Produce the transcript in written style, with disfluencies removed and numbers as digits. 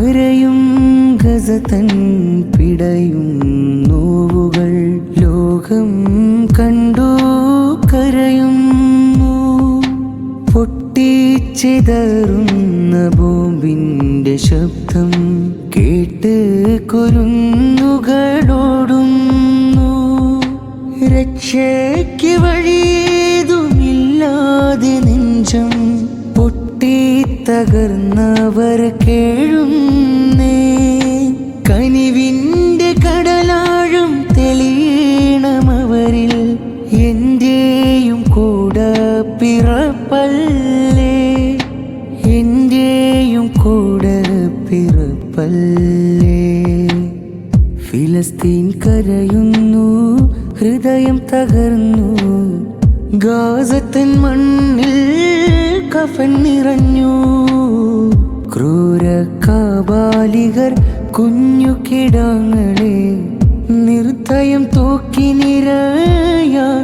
കരയും ഗസതൻ പിടയും നോവുകൾ ലോകം കണ്ടു കരയുന്നു. പൊട്ടിച്ചിതറുന്ന ബോംബിന്റെ ശബ്ദം കേട്ട് കുരുന്നുകളോടുന്നു. രക്ഷയ്ക്ക് വഴിയേതുമില്ലാതെ നെഞ്ചം പൊട്ടിത്തകർന്നവർ കേഴുന്നേ. കനിവിൻ്റെ കടലാഴം തെളിയണമവരിൽ എൻ്റെയും കൂടെ പിറപ്പല്ലേ, എൻ്റെയും കൂടെ പിറപ്പല്ലേ. ഫിലസ്തീൻ കരയുന്നു, ഹൃദയം തകർന്നു. ഗാസത്തൻ മണ്ണിൽ കഫൻ നിറഞ്ഞു. ക്രൂര കാബാലികർ കുഞ്ഞു കിടാങ്ങളെ നിർദ്ദയം തൂക്കി നിരയാക്കിയിലേ.